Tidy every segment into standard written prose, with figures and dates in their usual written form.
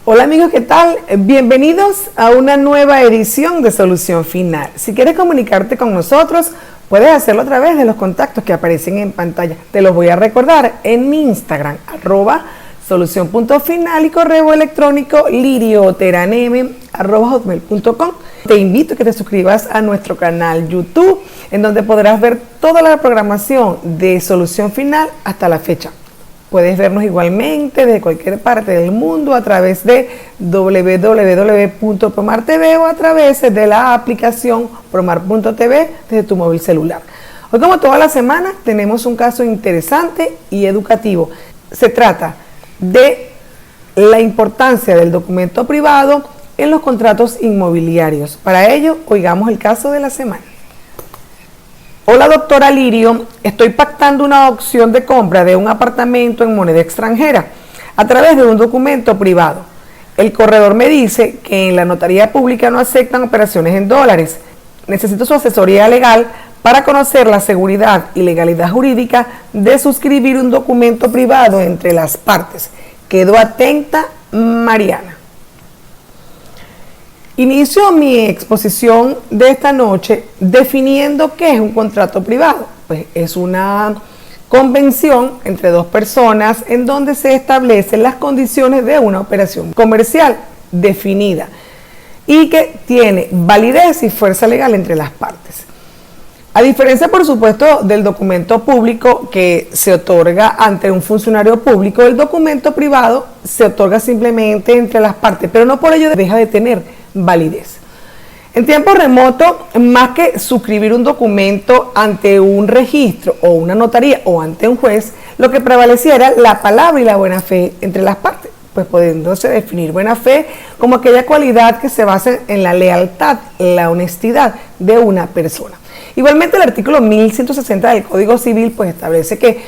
Hola amigos, ¿qué tal? Bienvenidos a una nueva edición de Solución Final. Si quieres comunicarte con nosotros, puedes hacerlo a través de los contactos que aparecen en pantalla. Te los voy a recordar en mi Instagram, @solucion.final y correo electrónico lirioteranem@hotmail.com. Te invito a que te suscribas a nuestro canal YouTube, en donde podrás ver toda la programación de Solución Final hasta la fecha. Puedes vernos igualmente desde cualquier parte del mundo a través de www.promar.tv o a través de la aplicación promar.tv desde tu móvil celular. Hoy, como toda la semana, tenemos un caso interesante y educativo. Se trata de la importancia del documento privado en los contratos inmobiliarios. Para ello, oigamos el caso de la semana. Hola doctora Lirio, estoy pactando una opción de compra de un apartamento en moneda extranjera a través de un documento privado. El corredor me dice que en la notaría pública no aceptan operaciones en dólares. Necesito su asesoría legal para conocer la seguridad y legalidad jurídica de suscribir un documento privado entre las partes. Quedo atenta, Mariana. Inicio mi exposición de esta noche definiendo qué es un contrato privado. Pues es una convención entre dos personas en donde se establecen las condiciones de una operación comercial definida y que tiene validez y fuerza legal entre las partes. A diferencia, por supuesto, del documento público que se otorga ante un funcionario público, el documento privado se otorga simplemente entre las partes, pero no por ello deja de tener validez. En tiempo remoto, más que suscribir un documento ante un registro o una notaría o ante un juez, lo que prevalecía era la palabra y la buena fe entre las partes, pues pudiéndose definir buena fe como aquella cualidad que se basa en la lealtad, la honestidad de una persona. Igualmente, el artículo 1160 del Código Civil pues establece que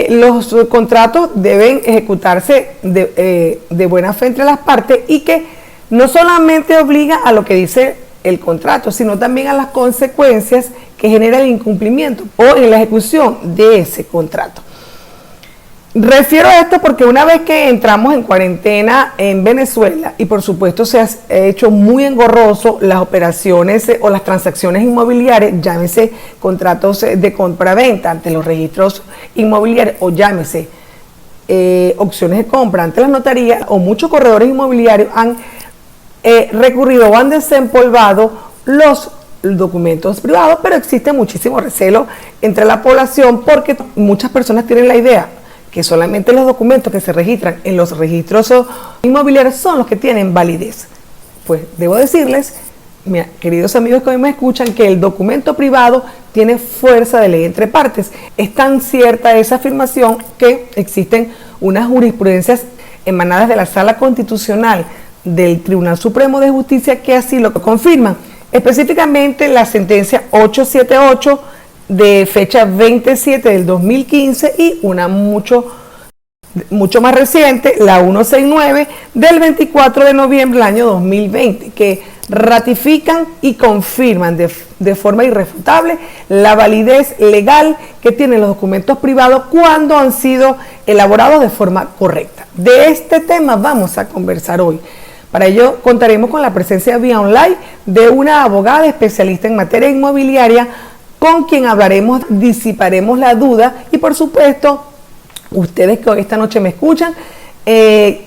los contratos deben ejecutarse de buena fe entre las partes y que no solamente obliga a lo que dice el contrato, sino también a las consecuencias que genera el incumplimiento o en la ejecución de ese contrato. Refiero a esto porque una vez que entramos en cuarentena en Venezuela, y por supuesto se ha hecho muy engorroso las operaciones o las transacciones inmobiliarias, llámese contratos de compra-venta ante los registros inmobiliarios o llámese opciones de compra ante las notarías, o muchos corredores inmobiliarios han recurrido o han desempolvado los documentos privados, pero existe muchísimo recelo entre la población porque muchas personas tienen la idea que solamente los documentos que se registran en los registros inmobiliarios son los que tienen validez. Pues debo decirles, queridos amigos que hoy me escuchan, que el documento privado tiene fuerza de ley entre partes. Es tan cierta esa afirmación que existen unas jurisprudencias emanadas de la Sala Constitucional del Tribunal Supremo de Justicia que así lo confirman, específicamente la sentencia 878 de fecha 27 del 2015 y una mucho más reciente, la 169 del 24 de noviembre del año 2020, que ratifican y confirman de forma irrefutable la validez legal que tienen los documentos privados cuando han sido elaborados de forma correcta. De este tema vamos a conversar hoy. Para ello contaremos con la presencia vía online de una abogada especialista en materia inmobiliaria con quien hablaremos, disiparemos la duda y por supuesto ustedes que hoy esta noche me escuchan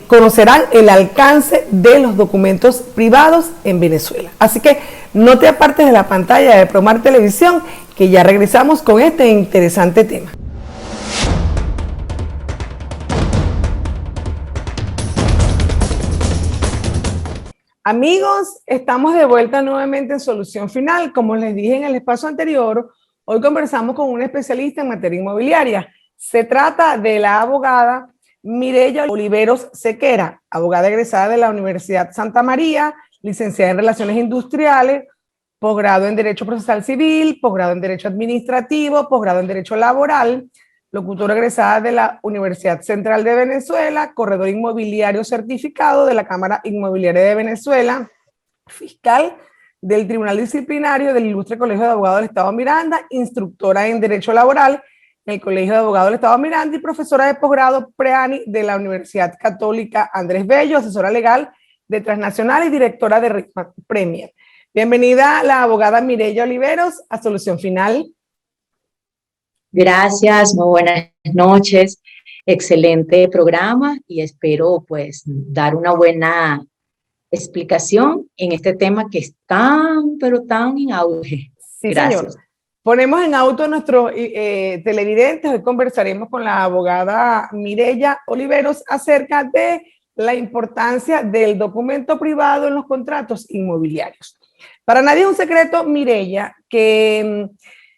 conocerán el alcance de los documentos privados en Venezuela. Así que no te apartes de la pantalla de Promar Televisión, que ya regresamos con este interesante tema. Amigos, estamos de vuelta nuevamente en Solución Final. Como les dije en el espacio anterior, hoy conversamos con una especialista en materia inmobiliaria. Se trata de la abogada Mireya Oliveros Sequera, abogada egresada de la Universidad Santa María, licenciada en Relaciones Industriales, posgrado en Derecho Procesal Civil, posgrado en Derecho Administrativo, posgrado en Derecho Laboral, locutora egresada de la Universidad Central de Venezuela, corredor inmobiliario certificado de la Cámara Inmobiliaria de Venezuela, fiscal del Tribunal Disciplinario del Ilustre Colegio de Abogados del Estado Miranda, instructora en Derecho Laboral, en el Colegio de Abogados del Estado Miranda y profesora de posgrado PREANI de la Universidad Católica Andrés Bello, asesora legal de Transnacional y directora de RICMAC Premier. Bienvenida la abogada Mireya Oliveros a Solución Final. Gracias, muy buenas noches. Excelente programa y espero pues dar una buena explicación en este tema que es tan, pero tan en auge. Sí, señor. Gracias. Ponemos en auto a nuestros televidentes. Hoy conversaremos con la abogada Mireya Oliveros acerca de la importancia del documento privado en los contratos inmobiliarios. Para nadie es un secreto, Mireya, que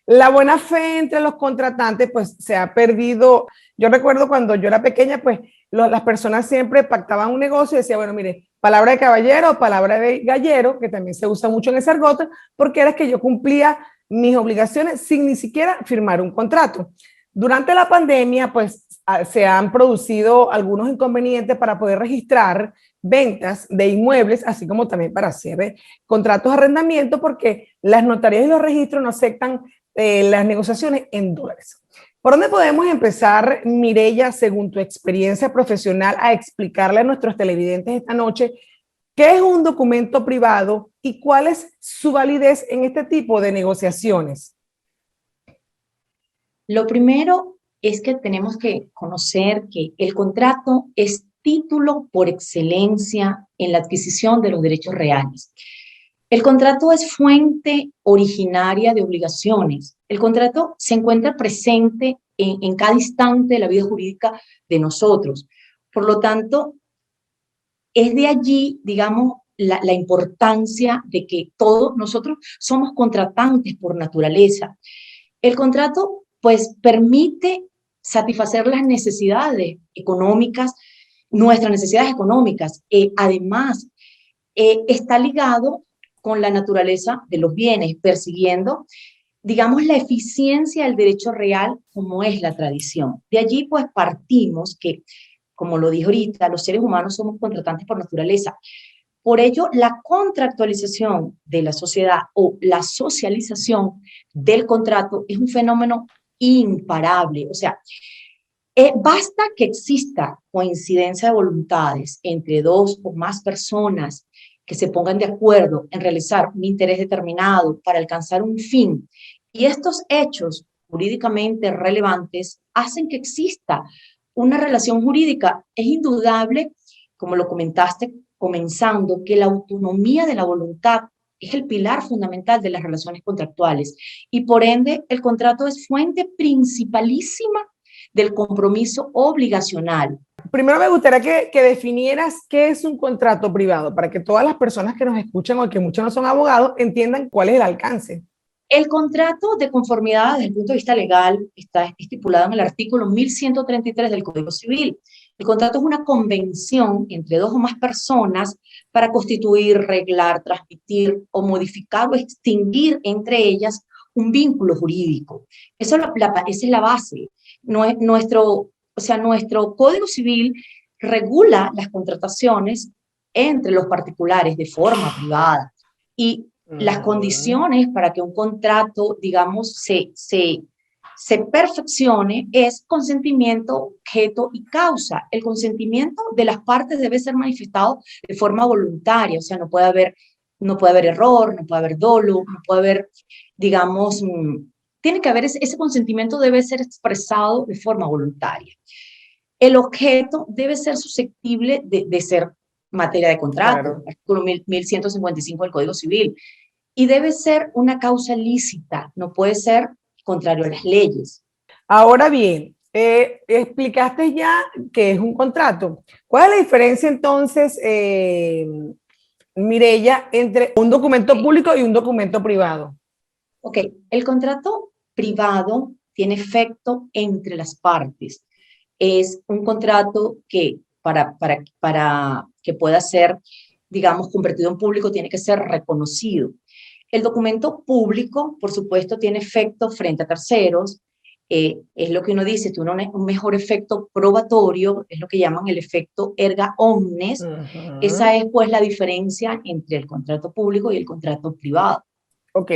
la buena fe entre los contratantes pues se ha perdido. Yo recuerdo cuando yo era pequeña, pues las personas siempre pactaban un negocio y decían, bueno, mire, palabra de caballero, palabra de gallero, que también se usa mucho en ese argot, porque era que yo cumplía mis obligaciones sin ni siquiera firmar un contrato. Durante la pandemia, pues se han producido algunos inconvenientes para poder registrar ventas de inmuebles, así como también para hacer contratos de arrendamiento, porque las notarías y los registros no aceptan las negociaciones en dólares. ¿Por dónde podemos empezar, Mireya, según tu experiencia profesional, a explicarle a nuestros televidentes esta noche qué es un documento privado y cuál es su validez en este tipo de negociaciones? Lo primero es que tenemos que conocer que el contrato es título por excelencia en la adquisición de los derechos reales. El contrato es fuente originaria de obligaciones. El contrato se encuentra presente en cada instante de la vida jurídica de nosotros. Por lo tanto, es de allí, digamos, la importancia de que todos nosotros somos contratantes por naturaleza. El contrato, pues, permite satisfacer las necesidades económicas, nuestras necesidades económicas. Además, está ligado con la naturaleza de los bienes, persiguiendo, digamos, la eficiencia del derecho real como es la tradición. De allí, pues, partimos que, como lo dije ahorita, los seres humanos somos contratantes por naturaleza. Por ello, la contractualización de la sociedad o la socialización del contrato es un fenómeno imparable. O sea, basta que exista coincidencia de voluntades entre dos o más personas que se pongan de acuerdo en realizar un interés determinado para alcanzar un fin. Y estos hechos jurídicamente relevantes hacen que exista una relación jurídica. Es indudable, como lo comentaste comenzando, que la autonomía de la voluntad es el pilar fundamental de las relaciones contractuales y por ende el contrato es fuente principalísima del compromiso obligacional. Primero me gustaría que definieras qué es un contrato privado para que todas las personas que nos escuchan o que muchos no son abogados entiendan cuál es el alcance. El contrato de conformidad desde el punto de vista legal está estipulado en el artículo 1133 del Código Civil. El contrato es una convención entre dos o más personas para constituir, reglar, transmitir o modificar o extinguir entre ellas un vínculo jurídico. Esa es la base. Nuestro Código Civil regula las contrataciones entre los particulares de forma privada y las condiciones para que un contrato, digamos, se perfeccione es consentimiento, objeto y causa. El consentimiento de las partes debe ser manifestado de forma voluntaria, o sea, no puede haber error, no puede haber dolo, no puede haber, digamos, tiene que haber ese consentimiento debe ser expresado de forma voluntaria. El objeto debe ser susceptible de ser materia de contrato, claro. Artículo 1155 del Código Civil, y debe ser una causa lícita, no puede ser contrario a las leyes. Ahora bien, explicaste ya qué es un contrato. ¿Cuál es la diferencia entonces, Mireya, entre un documento público y un documento privado? Ok, el contrato privado tiene efecto entre las partes. Es un contrato que para que pueda ser, digamos, convertido en público tiene que ser reconocido. El documento público, por supuesto, tiene efecto frente a terceros. Es lo que uno dice, tiene un mejor efecto probatorio, es lo que llaman el efecto erga omnes. Esa es, pues, la diferencia entre el contrato público y el contrato privado. Ok.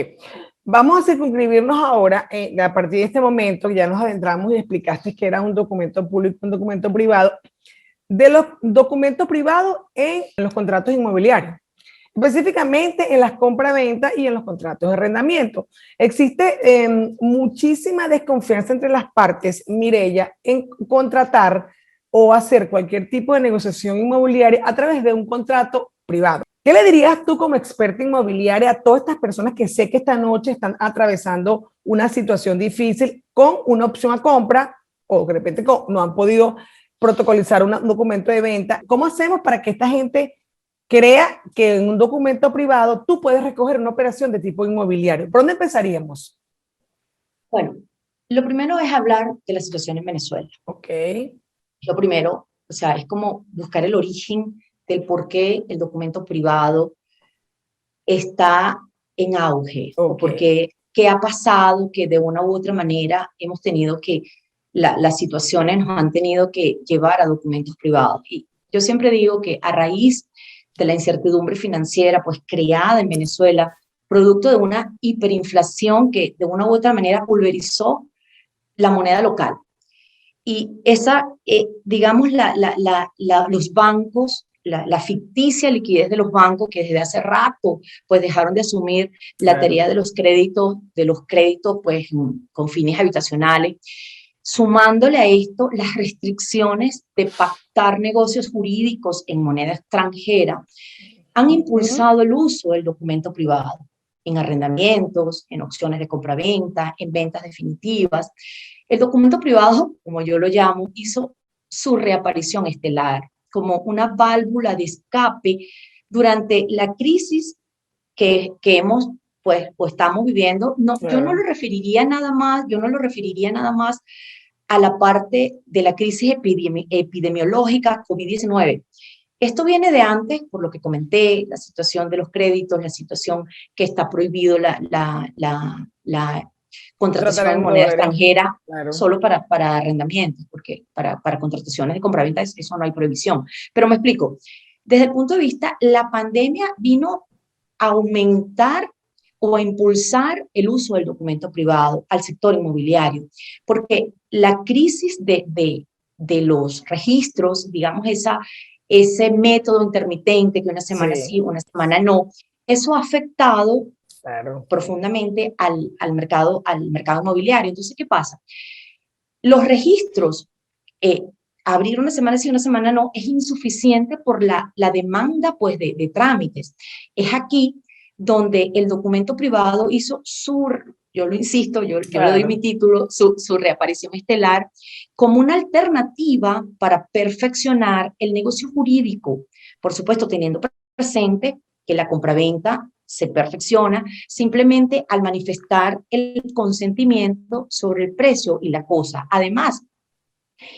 Vamos a circunscribirnos ahora, a partir de este momento, ya nos adentramos y explicaste que era un documento público, un documento privado, de los documentos privados en los contratos inmobiliarios, específicamente en las compra-venta y en los contratos de arrendamiento. Existe muchísima desconfianza entre las partes, Mireya, en contratar o hacer cualquier tipo de negociación inmobiliaria a través de un contrato privado. ¿Qué le dirías tú como experta inmobiliaria a todas estas personas que sé que esta noche están atravesando una situación difícil con una opción a compra o de repente no han podido protocolizar un documento de venta? ¿Cómo hacemos para que esta gente crea que en un documento privado tú puedes recoger una operación de tipo inmobiliario? ¿Por dónde empezaríamos? Bueno, lo primero es hablar de la situación en Venezuela. Ok. Lo primero, o sea, es como buscar el origen del por qué el documento privado está en auge, o por qué ha pasado que de una u otra manera hemos tenido que, las situaciones nos han tenido que llevar a documentos privados. Y yo siempre digo que a raíz de la incertidumbre financiera pues creada en Venezuela, producto de una hiperinflación que de una u otra manera pulverizó la moneda local. Y esa, digamos, los bancos, la ficticia liquidez de los bancos que desde hace rato pues dejaron de asumir la tarea de los créditos pues con fines habitacionales, sumándole a esto las restricciones de pactar negocios jurídicos en moneda extranjera, han impulsado el uso del documento privado en arrendamientos, en opciones de compraventa, en ventas definitivas. El documento privado, como yo lo llamo, hizo su reaparición estelar como una válvula de escape durante la crisis que hemos, pues, o estamos viviendo. No, yo no lo referiría nada más, a la parte de la crisis epidemiológica COVID-19. Esto viene de antes, por lo que comenté, la situación de los créditos, la situación que está prohibido la contratación en moneda extranjera solo para arrendamientos, porque para contrataciones de compraventa eso no hay prohibición. Pero me explico, desde el punto de vista, la pandemia vino a aumentar o a impulsar el uso del documento privado al sector inmobiliario, porque la crisis de los registros, digamos, ese método intermitente que una semana sí, una semana no, eso ha afectado profundamente al mercado inmobiliario. Entonces, ¿qué pasa? Los registros, abrir una semana sí, una semana no, es insuficiente por la demanda pues, de trámites. Es aquí donde el documento privado hizo yo lo insisto, yo le doy mi título, su reaparición estelar, como una alternativa para perfeccionar el negocio jurídico. Por supuesto, teniendo presente que la compraventa se perfecciona simplemente al manifestar el consentimiento sobre el precio y la cosa. Además,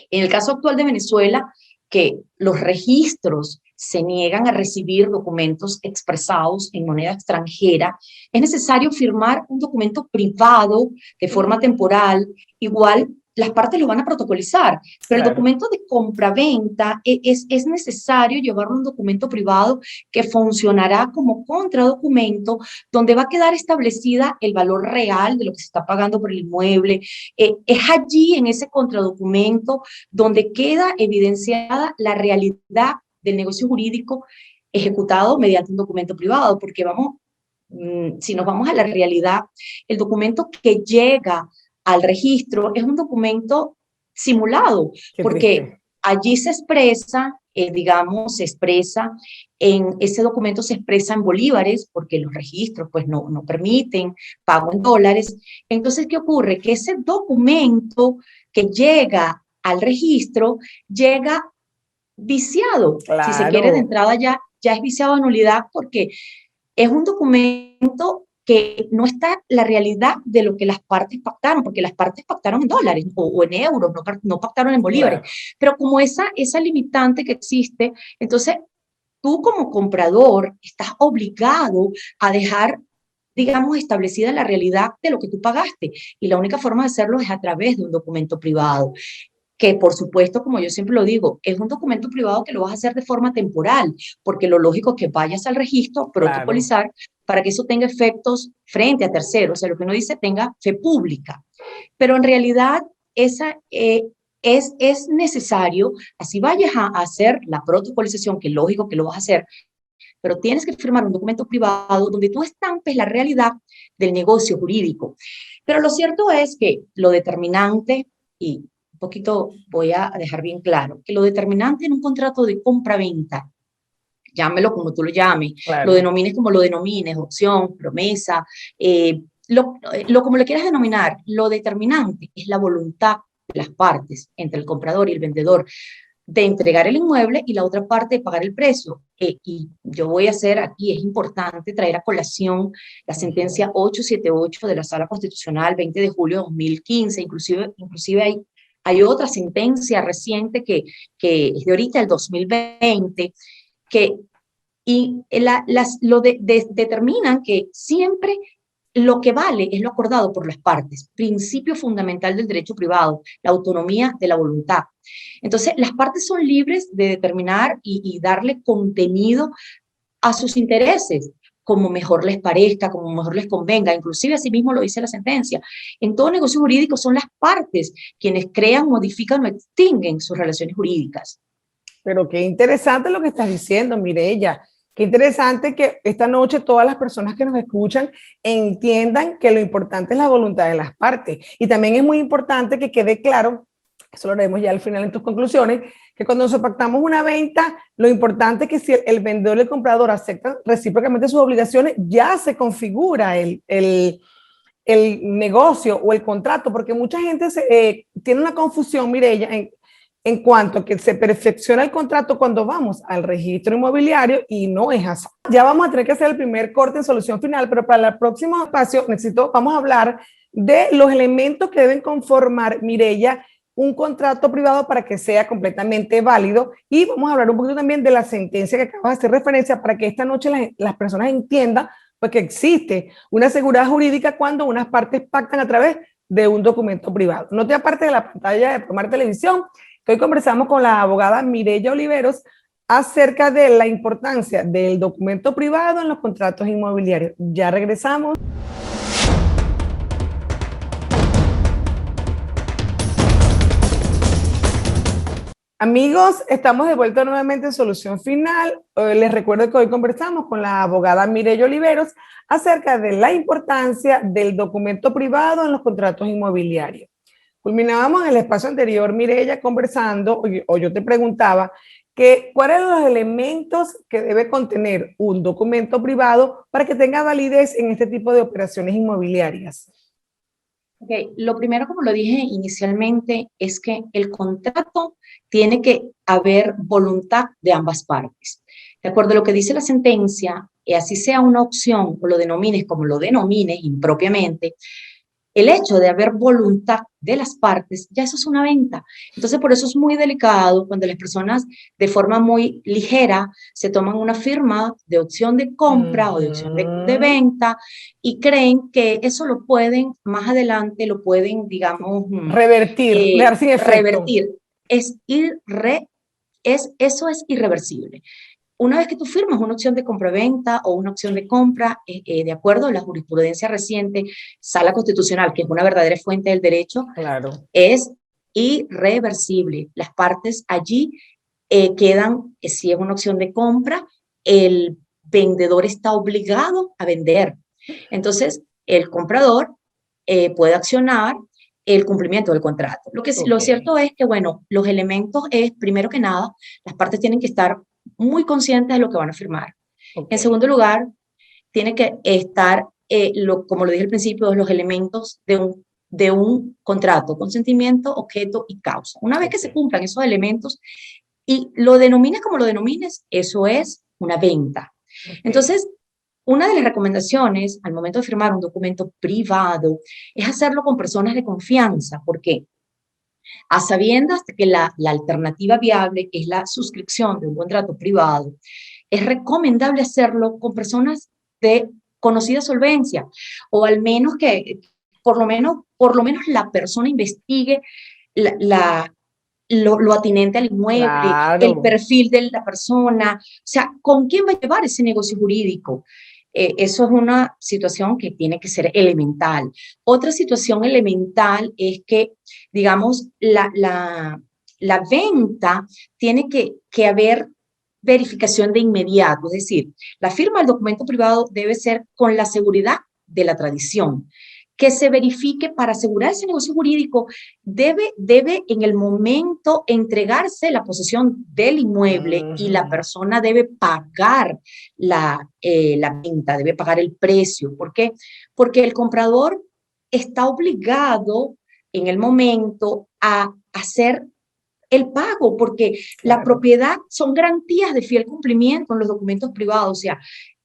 en el caso actual de Venezuela, que los registros se niegan a recibir documentos expresados en moneda extranjera, es necesario firmar un documento privado de forma temporal. Igual las partes lo van a protocolizar, pero el documento de compraventa es necesario llevarlo a un documento privado que funcionará como contradocumento, donde va a quedar establecida el valor real de lo que se está pagando por el inmueble. Es allí, en ese contradocumento, donde queda evidenciada la realidad del negocio jurídico ejecutado mediante un documento privado, porque si nos vamos a la realidad, el documento que llega al registro es un documento simulado, porque allí se expresa, digamos, en ese documento se expresa en bolívares, porque los registros pues no permiten pago en dólares. Entonces, ¿qué ocurre? Que ese documento que llega al registro llega viciado, si se quiere de entrada ya es viciado de nulidad, porque es un documento que no está la realidad de lo que las partes pactaron, porque las partes pactaron en dólares o en euros, no pactaron en bolívares. Pero como esa limitante que existe, entonces tú como comprador estás obligado a dejar, digamos, establecida la realidad de lo que tú pagaste. Y la única forma de hacerlo es a través de un documento privado, que por supuesto, como yo siempre lo digo, es un documento privado que lo vas a hacer de forma temporal, porque lo lógico es que vayas al registro, Claro. protocolizar, para que eso tenga efectos frente a terceros, o sea, lo que uno dice tenga fe pública. Pero en realidad esa, es necesario, así vayas a hacer la protocolización, que es lógico que lo vas a hacer, pero tienes que firmar un documento privado donde tú estampes la realidad del negocio jurídico. Pero lo cierto es que lo determinante, y un poquito voy a dejar bien claro, que lo determinante en un contrato de compra-venta, llámelo como tú lo llames, lo Claro. denomines como lo denomines, opción, promesa, como le quieras denominar, lo determinante es la voluntad de las partes, entre el comprador y el vendedor, de entregar el inmueble y la otra parte de pagar el precio. Y yo voy a hacer aquí, es importante traer a colación la sentencia 878 de la Sala Constitucional 20 de julio de 2015, inclusive hay otra sentencia reciente que es de ahorita, el 2020, que determinan que siempre lo que vale es lo acordado por las partes, principio fundamental del derecho privado, la autonomía de la voluntad. Entonces, las partes son libres de determinar y darle contenido a sus intereses, como mejor les parezca, como mejor les convenga. Inclusive, así mismo lo dice la sentencia. En todo negocio jurídico son las partes quienes crean, modifican o extinguen sus relaciones jurídicas. Pero qué interesante lo que estás diciendo, Mireya. Qué interesante que esta noche todas las personas que nos escuchan entiendan que lo importante es la voluntad de las partes. Y también es muy importante que quede claro, eso lo haremos ya al final en tus conclusiones, que cuando nos pactamos una venta, lo importante es que si el vendedor y el comprador aceptan recíprocamente sus obligaciones, ya se configura el negocio o el contrato, porque mucha gente tiene una confusión, Mireya, en cuanto a que se perfecciona el contrato cuando vamos al registro inmobiliario y no es así. Ya vamos a tener que hacer el primer corte en solución final, pero para el próximo espacio vamos a hablar de los elementos que deben conformar, Mireya, un contrato privado para que sea completamente válido, y vamos a hablar un poquito también de la sentencia que acabas de hacer referencia para que esta noche las personas entiendan pues, que existe una seguridad jurídica cuando unas partes pactan a través de un documento privado. No te apartes de la pantalla de Promar Televisión. Hoy conversamos con la abogada Mireya Oliveros acerca de la importancia del documento privado en los contratos inmobiliarios. Ya regresamos. Amigos, estamos de vuelta nuevamente en Solución Final. Les recuerdo que hoy conversamos con la abogada Mireya Oliveros acerca de la importancia del documento privado en los contratos inmobiliarios. Culminábamos en el espacio anterior, Mireya, conversando, o yo te preguntaba, que cuáles son los elementos que debe contener un documento privado para que tenga validez en este tipo de operaciones inmobiliarias. Okay. Lo primero, como lo dije inicialmente, es que el contrato tiene que haber voluntad de ambas partes. De acuerdo a lo que dice la sentencia, así sea una opción o lo denomines como lo denomines impropiamente, el hecho de haber voluntad de las partes, ya eso es una venta. Entonces, por eso es muy delicado cuando las personas de forma muy ligera se toman una firma de opción de compra o de opción de venta y creen que eso lo pueden, más adelante lo pueden, digamos, revertir, dejar sin efecto. revertir. Eso es irreversible. Una vez que tú firmas una opción de compraventa o una opción de compra, de acuerdo a la jurisprudencia reciente, Sala Constitucional, que es una verdadera fuente del derecho, claro, es irreversible. Las partes allí quedan, si es una opción de compra, el vendedor está obligado a vender. Entonces, el comprador puede accionar el cumplimiento del contrato. Lo cierto es que, bueno, los elementos es, primero que nada, las partes tienen que estar muy conscientes de lo que van a firmar. En segundo lugar, tiene que estar, como lo dije al principio, los elementos de un contrato: consentimiento, objeto y causa. Una vez que se cumplan esos elementos y lo denomines como lo denomines, eso es una venta. Entonces, una de las recomendaciones al momento de firmar un documento privado es hacerlo con personas de confianza. ¿Por qué? A sabiendas de que la alternativa viable es la suscripción de un contrato privado, es recomendable hacerlo con personas de conocida solvencia, o al menos que por lo menos la persona investigue la lo atinente al inmueble, el Claro. perfil de la persona, o sea, ¿con quién va a llevar ese negocio jurídico? Eso es una situación que tiene que ser elemental. Otra situación elemental es que, digamos, la venta tiene que haber verificación de inmediato, es decir, la firma del documento privado debe ser con la seguridad de la tradición, que se verifique para asegurar ese negocio jurídico, debe en el momento entregarse la posesión del inmueble y la Ujú. persona debe pagar la venta, debe pagar el precio. ¿Por qué? Porque el comprador está obligado en el momento a hacer el pago, porque la Claro. propiedad son garantías de fiel cumplimiento en los documentos privados, o sea,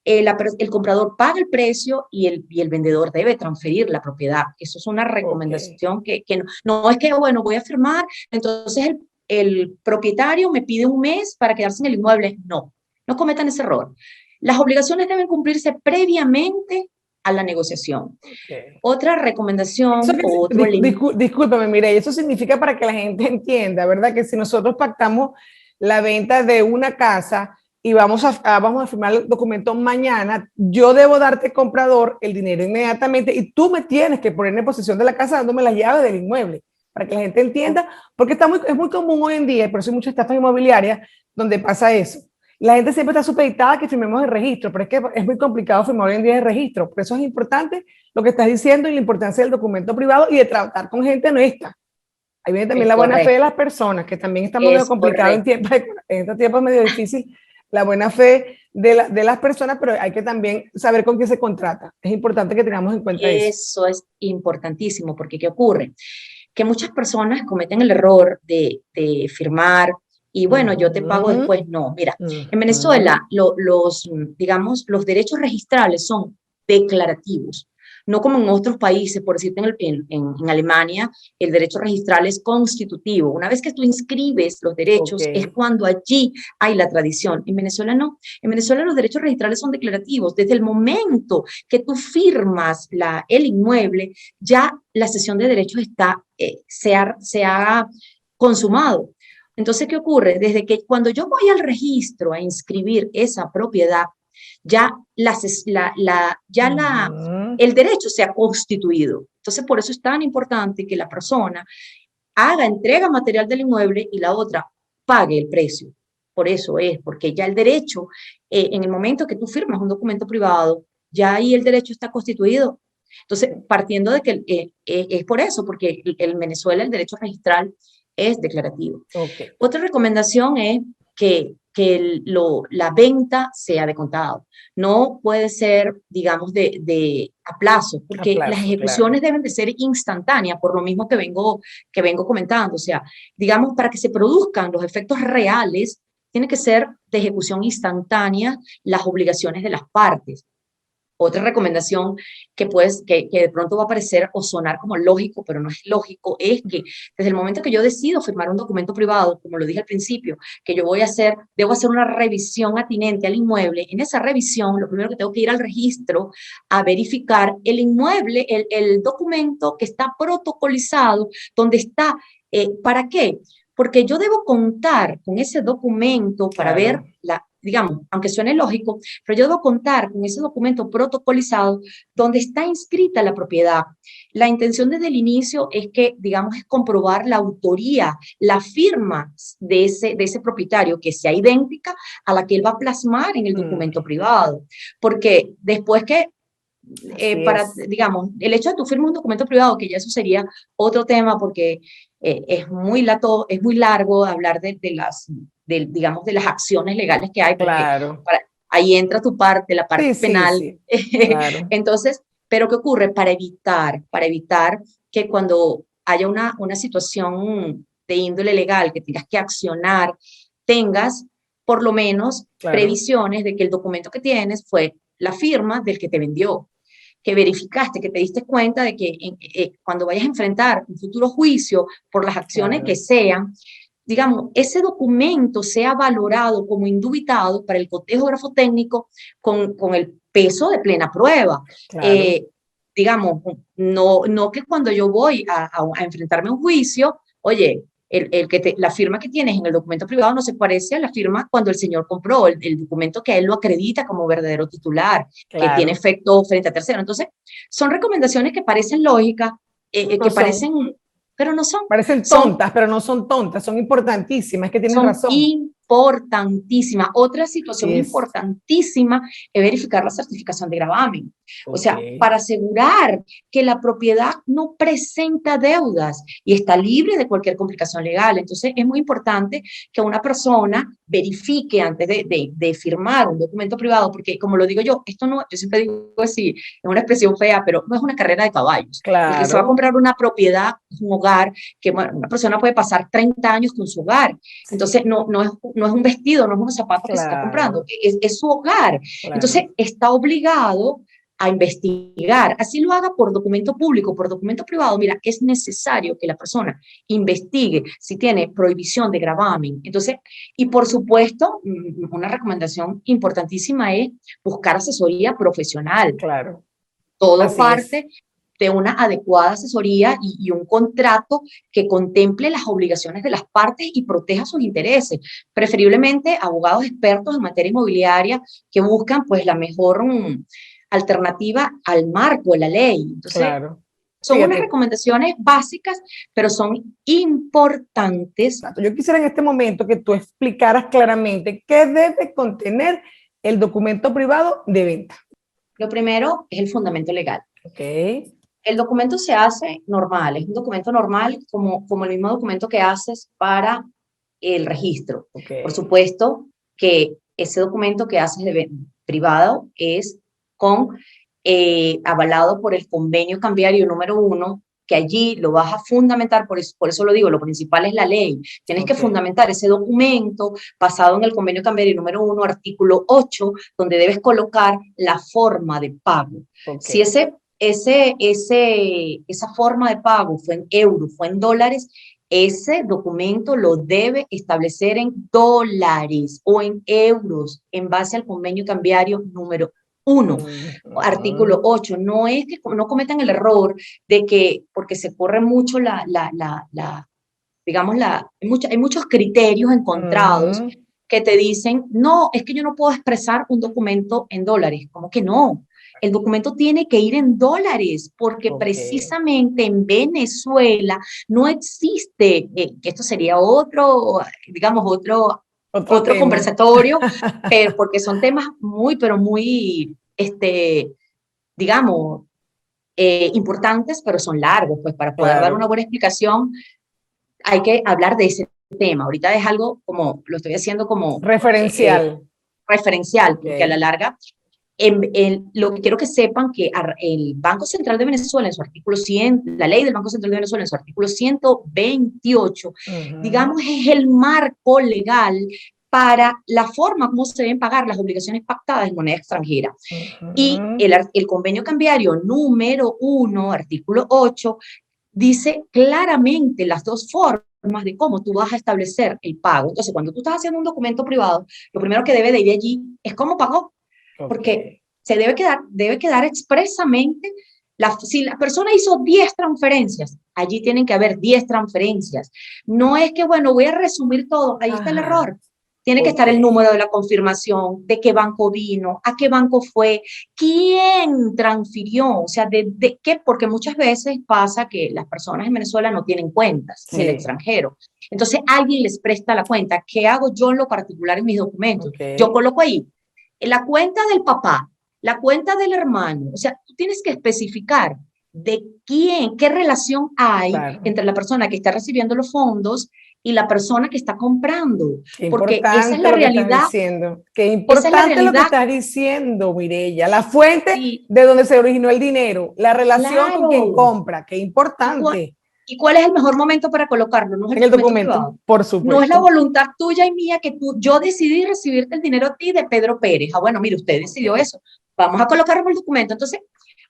el comprador paga el precio y el vendedor debe transferir la propiedad. Eso es una Ok. recomendación que no es que, bueno, voy a firmar, entonces el propietario me pide un mes para quedarse en el inmueble. No, no cometan ese error. Las obligaciones deben cumplirse previamente a la negociación. Ok. Otra Eso recomendación o otro elemento. discúlpame, mire, eso significa para que la gente entienda, ¿verdad? Que si nosotros pactamos la venta de una casa y vamos a firmar el documento mañana, yo debo darte, comprador, el dinero inmediatamente y tú me tienes que poner en posesión de la casa dándome las llaves del inmueble, para que la gente entienda, porque es muy común hoy en día, y por eso hay muchas estafas inmobiliarias donde pasa eso. La gente siempre está supeditada a que firmemos el registro, pero es que es muy complicado firmar hoy en día el registro. Por eso es importante lo que estás diciendo y la importancia del documento privado y de tratar con gente honesta. Ahí viene también Es la buena fe de correcto, las personas, que también estamos medio es complicados correcto. en estos tiempos medio difícil, la buena fe de las personas, pero hay que también saber con quién se contrata. Es importante que tengamos en cuenta eso. Eso es importantísimo, porque ¿qué ocurre? Que muchas personas cometen el error de firmar y Uh bueno, yo te pago -huh, después. No, mira, uh en -huh. Venezuela digamos, los derechos registrales son declarativos, no como en otros países, por decirte, en Alemania, el derecho registral es constitutivo. Una vez que tú inscribes los Ok. derechos, es cuando allí hay la tradición. En Venezuela no. En Venezuela los derechos registrales son declarativos. Desde el momento que tú firmas el inmueble, ya la cesión de derechos se ha consumado. Entonces, ¿qué ocurre? Desde que cuando yo voy al registro a inscribir esa propiedad, ya, Uh -huh. el derecho se ha constituido. Entonces, por eso es tan importante que la persona haga entrega material del inmueble y la otra pague el precio. Por eso es, porque ya el derecho, en el momento que tú firmas un documento privado, ya ahí el derecho está constituido. Entonces, partiendo de que es por eso, porque en Venezuela el derecho registral es declarativo. Ok. Otra recomendación es que la venta sea de contado. No puede ser, digamos, a plazo, porque las Aplauso, claro. ejecuciones deben de ser instantáneas, por lo mismo que vengo comentando. O sea, digamos, para que se produzcan los efectos reales, tiene que ser de ejecución instantánea las obligaciones de las partes. Otra recomendación que de pronto va a parecer o sonar como lógico, pero no es lógico, es que desde el momento que yo decido firmar un documento privado, como lo dije al principio, que debo hacer una revisión atinente al inmueble. En esa revisión, lo primero que tengo que ir al registro a verificar el inmueble, el documento que está protocolizado, donde está, ¿para qué? Porque yo debo contar con ese documento para ver Claro. digamos, aunque suene lógico, pero yo debo contar con ese documento protocolizado donde está inscrita la propiedad. La intención desde el inicio es que, digamos, es comprobar la autoría, la firma de ese propietario que sea idéntica a la que él va a plasmar en el documento privado. Porque después que Así es. digamos, el hecho de tú firmar un documento privado, que ya eso sería otro tema porque es muy largo hablar digamos, de las acciones legales que hay, porque Claro. ahí entra la Sí, parte sí, penal. sí. Claro. Entonces, ¿pero qué ocurre? Para evitar que cuando haya una situación de índole legal que tengas que accionar, tengas por lo menos Claro. previsiones de que el documento que tienes fue la firma del que te vendió, que verificaste, que te diste cuenta de que cuando vayas a enfrentar un futuro juicio por las acciones que Claro. sean, digamos, ese documento sea valorado como indubitado para el cotejo grafotécnico con el peso de plena prueba. Claro. Eh, digamos, no que cuando yo voy a enfrentarme a un juicio, oye, la firma que tienes en el documento privado no se parece a la firma cuando el señor compró, el documento que a él lo acredita como verdadero titular, que tiene Claro. efecto frente a tercero. Entonces, son recomendaciones que parecen lógicas, No que son. parecen, pero no son. Parecen Son tontas, pero no son tontas, son importantísimas, es que tienes son razón. importantísimas. Otra situación Es, importantísima es verificar la certificación de gravamen. O ok, sea, para asegurar que la propiedad no presenta deudas y está libre de cualquier complicación legal. Entonces, es muy importante que una persona verifique antes de firmar un documento privado, porque como lo digo yo, esto no, yo siempre digo así, es una expresión fea, pero no es una carrera de caballos. El que se va a claro, comprar una propiedad, un hogar, que bueno, una persona puede pasar 30 años con su hogar. Entonces, no es un vestido, no es unos zapatos que se está comprando, claro, es su hogar. Entonces, claro. está obligado a investigar, así lo haga por documento público, por documento privado, mira, es necesario que la persona investigue si tiene prohibición de gravamen. Entonces, y por supuesto, una recomendación importantísima es buscar asesoría profesional. Claro, Todo así es. parte de una adecuada asesoría y un contrato que contemple las obligaciones de las partes y proteja sus intereses. Preferiblemente abogados expertos en materia inmobiliaria que buscan pues la mejor alternativa al marco de la ley. Entonces, Claro. son unas Fíjate, recomendaciones básicas, pero son importantes. yo quisiera en este momento que tú explicaras claramente qué debe contener el documento privado de venta. Lo primero es el fundamento legal. Ok, El documento se hace normal, es un documento normal como el mismo documento que haces para el registro. ok, Por supuesto que ese documento que haces privado es avalado por el convenio cambiario número 1, que allí lo vas a fundamentar, por eso lo digo, lo principal es la ley. Tienes que ok, fundamentar ese documento basado en el convenio cambiario número 1, artículo 8, donde debes colocar la forma de pago. ok. Si esa forma de pago fue en euros, fue en dólares, ese documento lo debe establecer en dólares o en euros en base al convenio cambiario número 1, artículo 8. No es que no cometan el error de que, porque se corre mucho digamos, hay muchos criterios encontrados que te dicen, no, es que yo no puedo expresar un documento en dólares. ¿Cómo que no? El documento tiene que ir en dólares porque Ok, precisamente en Venezuela no existe, que esto sería otro, digamos, otro otro tema. conversatorio, pero porque son temas muy, pero muy, digamos, importantes, pero son largos, pues para poder dar una Claro, buena explicación hay que hablar de ese tema. Ahorita es algo como, lo estoy haciendo como referencial. referencial, Ok, porque a la larga, lo que quiero que sepan que el Banco Central de Venezuela, en su artículo 100, la ley del Banco Central de Venezuela, en su artículo 128, digamos, es el marco legal para la forma como se deben pagar las obligaciones pactadas en moneda extranjera. Y el convenio cambiario número 1, artículo 8, dice claramente las dos formas de cómo tú vas a establecer el pago. Entonces, cuando tú estás haciendo un documento privado, lo primero que debe de ir allí es cómo pagó, ok, porque debe quedar expresamente, si la persona hizo 10 transferencias, allí tienen que haber 10 transferencias. No es que, bueno, voy a resumir todo, ahí está el ajá, error. Tiene que ok, estar el número de la confirmación, de qué banco vino, a qué banco fue, quién transfirió, o sea, de qué, porque muchas veces pasa que las personas en Venezuela no tienen cuentas en el sí, extranjero. Entonces alguien les presta la cuenta. ¿Qué hago yo en lo particular en mis documentos? ok, Yo coloco ahí la cuenta del papá, la cuenta del hermano, o sea, tú tienes que especificar de quién, qué relación hay claro. entre la persona que está recibiendo los fondos y la persona que está comprando, Qué porque importante lo que estás diciendo. Qué esa es la importante lo que realidad, estás diciendo, Mireya. La fuente y de donde se originó el dinero, la relación con quien claro, compra. Qué ¿y, importante. y cuál es el mejor momento para colocarlo? No es el En el documento documento, privado. por No es la supuesto. voluntad tuya y mía que yo decidí recibirte el dinero a ti de Pedro Pérez. Ah, bueno, mire, usted Ok, decidió eso. Vamos a colocarlo en el documento. Entonces,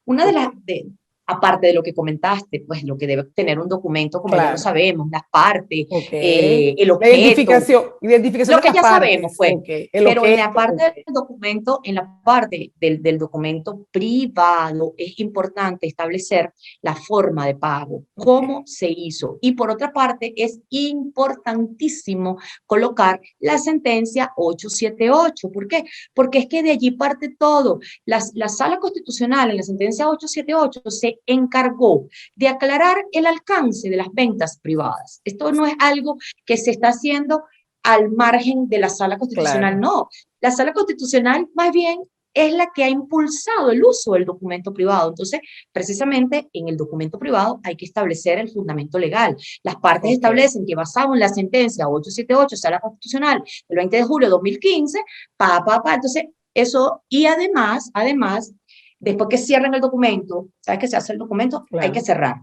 una de las, ok. aparte de lo que comentaste, pues lo que debe tener un documento, como ya lo Claro. sabemos, las partes, Ok. el La objeto, identificación lo de que las ya sabemos, partes. pues. Ok. El Pero en la objeto. parte Ok. del documento, en la parte del documento privado, es importante establecer la forma de pago, Ok. cómo se hizo. Y por otra parte, es importantísimo colocar la sentencia 878. ¿Por qué? Porque es que de allí parte todo. La Sala Constitucional en la sentencia 878 se encargó de aclarar el alcance de las ventas privadas. Esto no es algo que se está haciendo al margen de la Sala Constitucional, Claro. no. La Sala Constitucional más bien es la que ha impulsado el uso del documento privado. Entonces, precisamente en el documento privado hay que establecer el fundamento legal. Las partes Ok. establecen que basado en la sentencia 878, Sala Constitucional, del 20 de julio de 2015, entonces eso, y además, después que cierran el documento, ¿sabes qué se hace el documento? Hay que Claro. cerrar.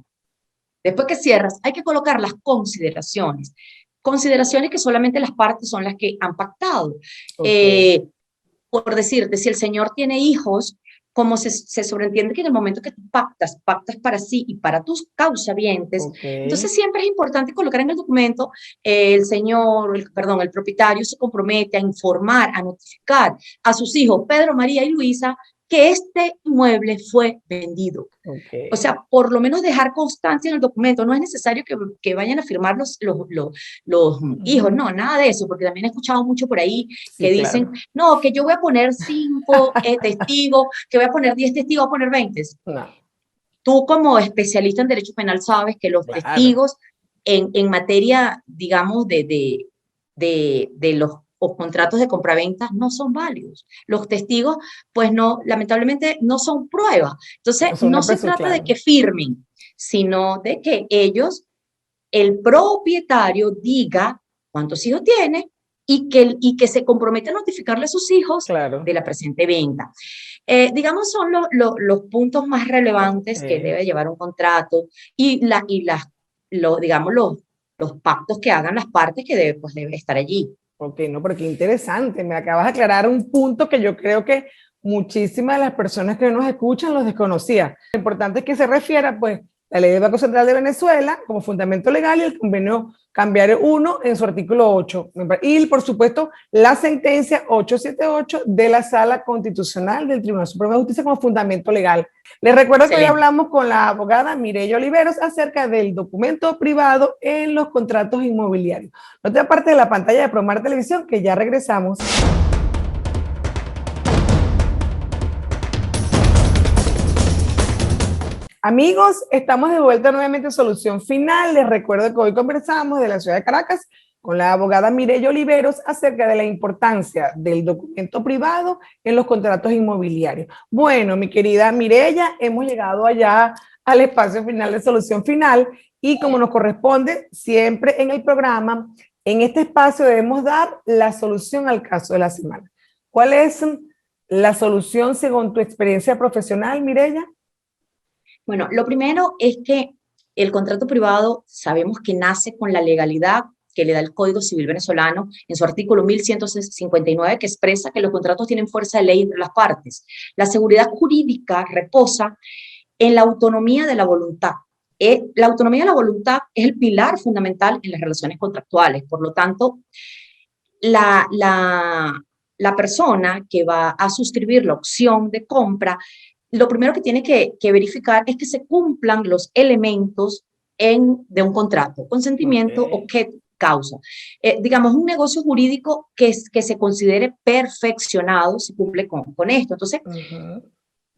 Después que cierras, hay que colocar las consideraciones. Consideraciones que solamente las partes son las que han pactado. Ok. Por decirte, si el señor tiene hijos, como se sobreentiende que en el momento que tú pactas para sí y para tus causavientes, Ok. entonces siempre es importante colocar en el documento, el propietario se compromete a informar, a notificar a sus hijos, Pedro, María y Luisa, que este inmueble fue vendido. Ok. O sea, por lo menos dejar constancia en el documento. No es necesario que vayan a firmar los hijos, Ujú. no, nada de eso, porque también he escuchado mucho por ahí que Sí, dicen, claro. no, que yo voy a poner 5 testigos, que voy a poner 10 testigos, voy a poner 20. No, Tú como especialista en derecho penal sabes que los claro. testigos en materia, digamos, de los o contratos de compraventa no son válidos. Los testigos, pues no, lamentablemente no son prueba. Entonces, Es no una se persona, trata de claro. que firmen, sino de que ellos, el propietario, diga cuántos hijos tiene y que se comprometa a notificarle a sus hijos Claro. de la presente venta. Digamos, son los puntos más relevantes que Ok. debe llevar un contrato digamos, los pactos que hagan las partes que debe estar allí. Ok, no, pero qué interesante. Me acabas de aclarar un punto que yo creo que muchísimas de las personas que nos escuchan los desconocía. Lo importante es que se refiera, pues, la Ley del Banco Central de Venezuela como fundamento legal y el convenio cambiario 1 en su artículo 8. Y, por supuesto, la sentencia 878 de la Sala Constitucional del Tribunal Supremo de Justicia como fundamento legal. Les recuerdo que hoy Excelente. hablamos con la abogada Mireya Oliveros acerca del documento privado en los contratos inmobiliarios. No te apartes de la pantalla de Promar Televisión, que ya regresamos. Amigos, estamos de vuelta nuevamente en Solución Final. Les recuerdo que hoy conversamos de la ciudad de Caracas con la abogada Mireya Oliveros acerca de la importancia del documento privado en los contratos inmobiliarios. Bueno, mi querida Mireya, hemos llegado allá al espacio final de Solución Final y como nos corresponde siempre en el programa, en este espacio debemos dar la solución al caso de la semana. ¿Cuál es la solución según tu experiencia profesional, Mireya? Bueno, lo primero es que el contrato privado sabemos que nace con la legalidad que le da el Código Civil venezolano en su artículo 1159, que expresa que los contratos tienen fuerza de ley entre las partes. La seguridad jurídica reposa en la autonomía de la voluntad. La autonomía de la voluntad es el pilar fundamental en las relaciones contractuales. Por lo tanto, la, la, la persona que va a suscribir la opción de compra, lo primero que tiene que verificar es que se cumplan los elementos de un contrato: consentimiento, Okay. objeto, causa. Digamos, un negocio jurídico que se considere perfeccionado se cumple con esto. Entonces,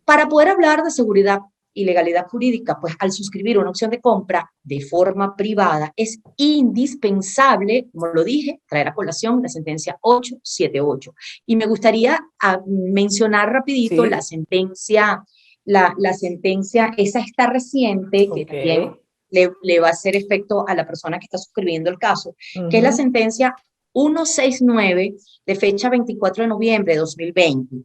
para poder hablar de seguridad y legalidad jurídica, pues al suscribir una opción de compra de forma privada es indispensable, como lo dije, traer a colación la sentencia 878. Y me gustaría mencionar rapidito Sí. la sentencia, esa está reciente, que también Ok. le va a hacer efecto a la persona que está suscribiendo el caso, que es la sentencia 169 de fecha 24 de noviembre de 2020.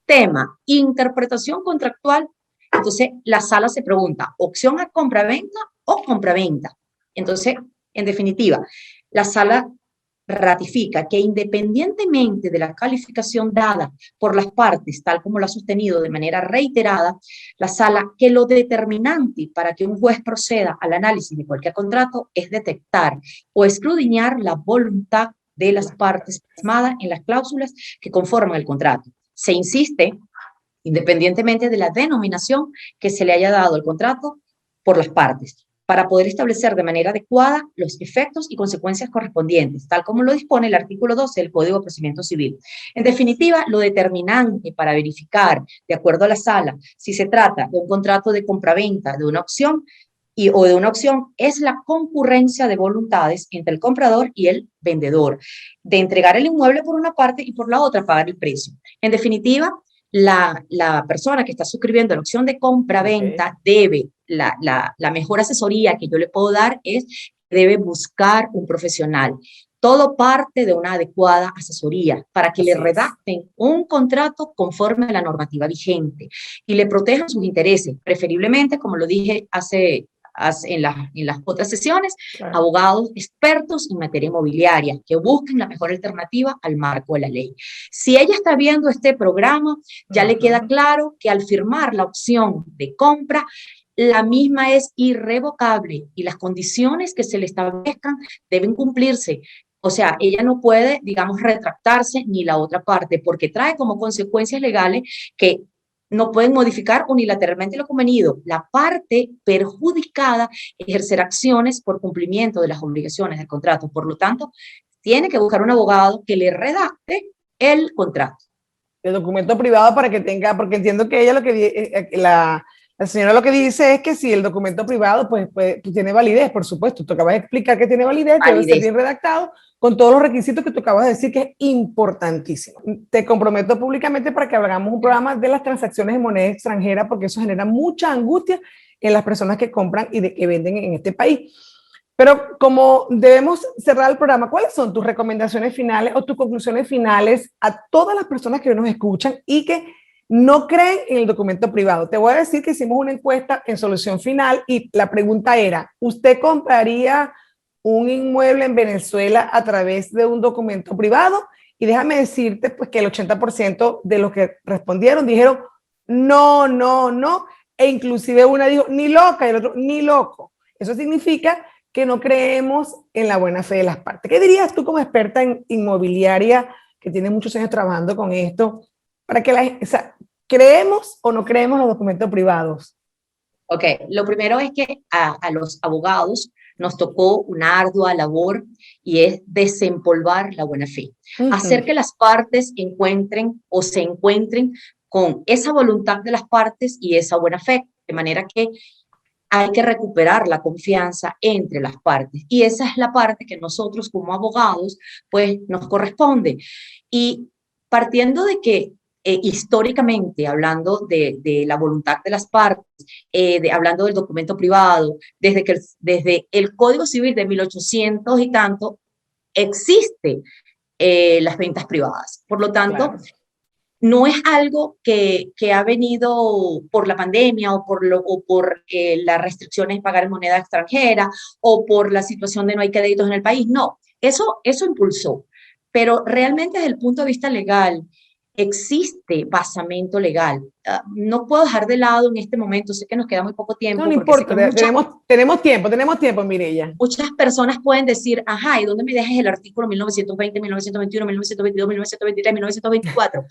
Tema: interpretación contractual. Entonces, la sala se pregunta, ¿opción a compraventa o compraventa? Entonces, en definitiva, la sala ratifica que independientemente de la calificación dada por las partes, tal como lo ha sostenido de manera reiterada, la sala, que lo determinante para que un juez proceda al análisis de cualquier contrato es detectar o escudriñar la voluntad de las partes plasmada en las cláusulas que conforman el contrato. Se insiste, independientemente de la denominación que se le haya dado al contrato por las partes, para poder establecer de manera adecuada los efectos y consecuencias correspondientes, tal como lo dispone el artículo 12 del Código de Procedimiento Civil. En definitiva, lo determinante para verificar, de acuerdo a la sala, si se trata de un contrato de compraventa, de una opción o de una opción, es la concurrencia de voluntades entre el comprador y el vendedor, de entregar el inmueble por una parte y por la otra pagar el precio. En definitiva, la persona que está suscribiendo la opción de compra-venta debe, la mejor asesoría que yo le puedo dar es que debe buscar un profesional. Todo parte de una adecuada asesoría para que le redacten un contrato conforme a la normativa vigente y le protejan sus intereses, preferiblemente, como lo dije en las otras sesiones, abogados expertos en materia inmobiliaria que busquen la mejor alternativa al marco de la ley. Si ella está viendo este programa, ya le queda claro que al firmar la opción de compra, la misma es irrevocable y las condiciones que se le establezcan deben cumplirse. O sea, ella no puede, digamos, retractarse ni la otra parte, porque trae como consecuencias legales que no pueden modificar unilateralmente lo convenido. La parte perjudicada ejercerá acciones por cumplimiento de las obligaciones del contrato. Por lo tanto, tiene que buscar un abogado que le redacte el contrato. El documento privado para que tenga, porque entiendo que ella la señora lo que dice es que si el documento privado pues tiene validez, por supuesto, tú acabas de explicar que tiene validez, debe ser bien redactado con todos los requisitos que tú acabas de decir, que es importantísimo. Te comprometo públicamente para que hagamos un programa de las transacciones en moneda extranjera, porque eso genera mucha angustia en las personas que compran y que venden en este país. Pero como debemos cerrar el programa, ¿cuáles son tus recomendaciones finales o tus conclusiones finales a todas las personas que nos escuchan y que no creen en el documento privado? Te voy a decir que hicimos una encuesta en Solución Final y la pregunta era, ¿usted compraría un inmueble en Venezuela a través de un documento privado? Y déjame decirte pues que el 80% de los que respondieron dijeron no, no, no, e inclusive una dijo ni loca y el otro ni loco. Eso significa que no creemos en la buena fe de las partes. ¿Qué dirías tú como experta en inmobiliaria que tiene muchos años trabajando con esto, para que creemos o no creemos los documentos privados? Ok, lo primero es que a los abogados nos tocó una ardua labor y es desempolvar la buena fe. Hacer que las partes encuentren o se encuentren con esa voluntad de las partes y esa buena fe, de manera que hay que recuperar la confianza entre las partes. Y esa es la parte que nosotros como abogados, pues nos corresponde. Y partiendo de que históricamente, hablando de la voluntad de las partes, hablando del documento privado, desde el Código Civil de 1800 y tanto, existe las ventas privadas. Por lo tanto, no es algo que ha venido por la pandemia o por las restricciones de pagar en moneda extranjera o por la situación de no hay créditos en el país. No, eso impulsó. Pero realmente desde el punto de vista legal, existe basamento legal. No puedo dejar de lado en este momento, sé que nos queda muy poco tiempo. No importa, tenemos tiempo, Mireya. Muchas personas pueden decir, ajá, ¿y dónde me dejas el artículo 1920, 1921, 1922, 1923, 1924?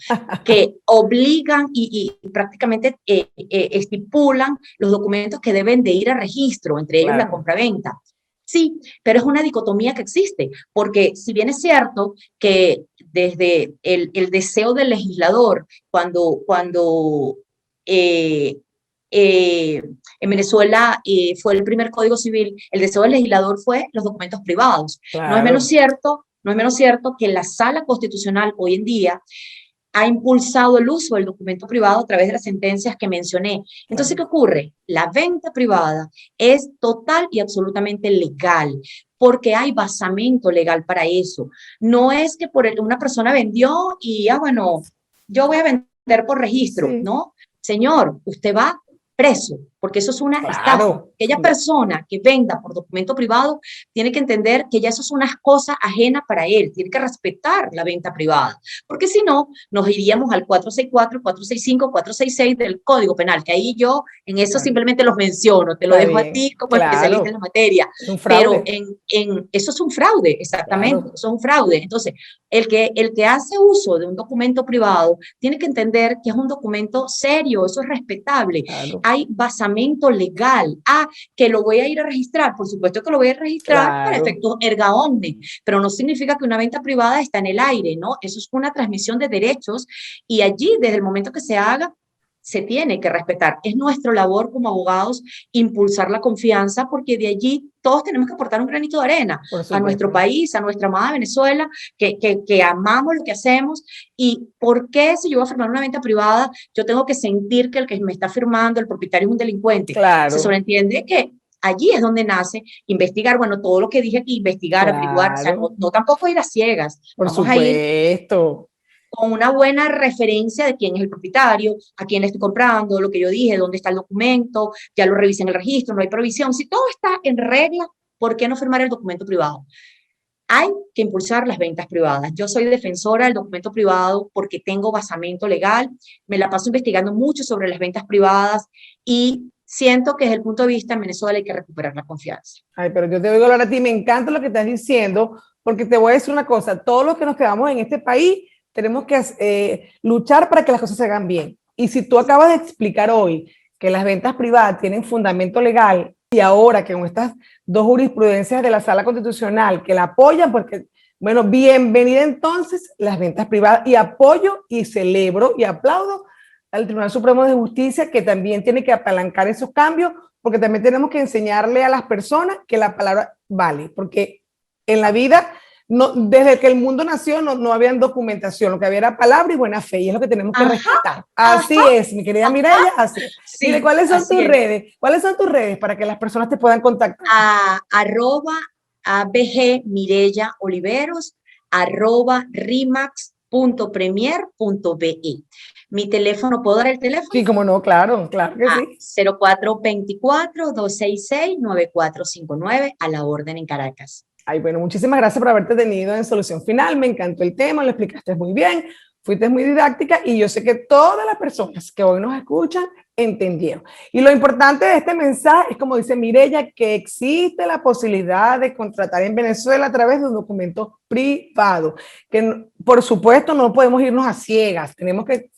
Que obligan y prácticamente estipulan los documentos que deben de ir a registro, entre ellos la compraventa. Sí, pero es una dicotomía que existe, porque si bien es cierto que desde el deseo del legislador, cuando en Venezuela fue el primer Código Civil, el deseo del legislador fue los documentos privados. No es menos cierto que la Sala Constitucional hoy en día ha impulsado el uso del documento privado a través de las sentencias que mencioné. Entonces, ¿qué ocurre? La venta privada es total y absolutamente legal, porque hay basamento legal para eso. No es que una persona vendió y, bueno, yo voy a vender por registro. No, señor, usted va preso porque eso es una estafa. Claro. Aquella persona que venda por documento privado tiene que entender que ya eso es una cosa ajena para él, tiene que respetar la venta privada, porque si no, nos iríamos al 464, 465, 466 del Código Penal, que ahí yo en eso Claro. simplemente los menciono, te lo Está dejo a bien, ti como especialista en claro. la materia, Es un pero fraude. eso es un fraude, exactamente, Claro, eso es un fraude. Entonces, el que hace uso de un documento privado tiene que entender que es un documento serio, eso es respetable, claro, hay basamento legal. Que lo voy a ir a registrar, por supuesto que lo voy a registrar para claro. efectos erga omnes, pero no significa que una venta privada está en el aire, ¿no? Eso es una transmisión de derechos y allí, desde el momento que se haga, se tiene que respetar. Es nuestra labor como abogados impulsar la confianza porque de allí todos tenemos que aportar un granito de arena Por a nuestro supuesto. país, a nuestra amada Venezuela, que amamos lo que hacemos. ¿Y por qué si yo voy a firmar una venta privada, yo tengo que sentir que el que me está firmando, el propietario, es un delincuente? Se Claro, sobreentiende que allí es donde nace investigar, bueno, todo lo que dije aquí, investigar, averiguar, o sea, claro. no tampoco ir a ciegas, Por vamos a ir supuesto. con una buena referencia de quién es el propietario, a quién le estoy comprando, lo que yo dije, dónde está el documento, ya lo revisé en el registro, no hay provisión. Si todo está en regla, ¿por qué no firmar el documento privado? Hay que impulsar las ventas privadas. Yo soy defensora del documento privado porque tengo basamento legal, me la paso investigando mucho sobre las ventas privadas y siento que desde el punto de vista en Venezuela hay que recuperar la confianza. Ay, pero yo te oigo hablar a ti, me encanta lo que estás diciendo, porque te voy a decir una cosa, todos los que nos quedamos en este país tenemos que luchar para que las cosas se hagan bien. Y si tú acabas de explicar hoy que las ventas privadas tienen fundamento legal y ahora que con estas dos jurisprudencias de la Sala Constitucional que la apoyan, porque, bueno, bienvenida entonces las ventas privadas y apoyo y celebro y aplaudo al Tribunal Supremo de Justicia que también tiene que apalancar esos cambios porque también tenemos que enseñarle a las personas que la palabra vale, porque en la vida, no, desde que el mundo nació, no había documentación, lo que había era palabra y buena fe, y es lo que tenemos que Ajá, respetar. Así ajá, es, mi querida Mireya, así es. Dile, sí, ¿cuáles son tus así es. redes? ¿Cuáles son tus redes para que las personas te puedan contactar? Arroba ABG Mireya Oliveros, arroba rimax.premier.be. Mi teléfono, ¿puedo dar el teléfono? Sí, como no, claro, claro que sí. 0424-266-9459 a la orden en Caracas. Ay, bueno, muchísimas gracias por haberte tenido en Solución Final. Me encantó el tema, lo explicaste muy bien, fuiste muy didáctica y yo sé que todas las personas que hoy nos escuchan entendieron. Y lo importante de este mensaje es, como dice Mireya, que existe la posibilidad de contratar en Venezuela a través de un documento privado, que por supuesto no podemos irnos a ciegas, tenemos que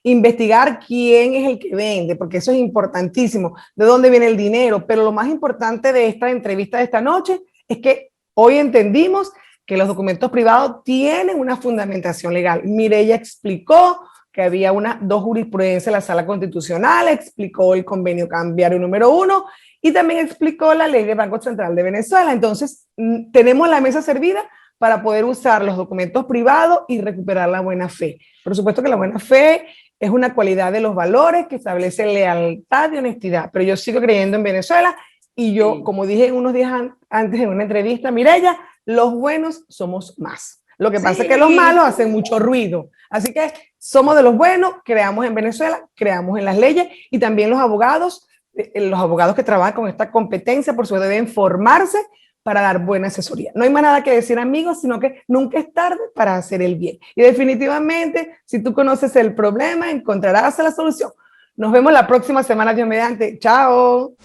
investigar quién es el que vende, porque eso es importantísimo, de dónde viene el dinero, pero lo más importante de esta entrevista de esta noche es que hoy entendimos que los documentos privados tienen una fundamentación legal. Mireya explicó que había dos jurisprudencias de la Sala Constitucional, explicó el convenio cambiario número 1 y también explicó la ley del Banco Central de Venezuela. Entonces, tenemos la mesa servida para poder usar los documentos privados y recuperar la buena fe. Por supuesto que la buena fe es una cualidad de los valores que establece lealtad y honestidad, pero yo sigo creyendo en Venezuela y yo, sí, como dije unos días antes en una entrevista, Mireya, los buenos somos más. Lo que pasa es que los malos hacen mucho ruido. Así que somos de los buenos, creamos en Venezuela, creamos en las leyes y también los abogados que trabajan con esta competencia, por supuesto, deben formarse para dar buena asesoría. No hay más nada que decir, amigos, sino que nunca es tarde para hacer el bien. Y definitivamente, si tú conoces el problema, encontrarás la solución. Nos vemos la próxima semana, Dios mediante. Chao.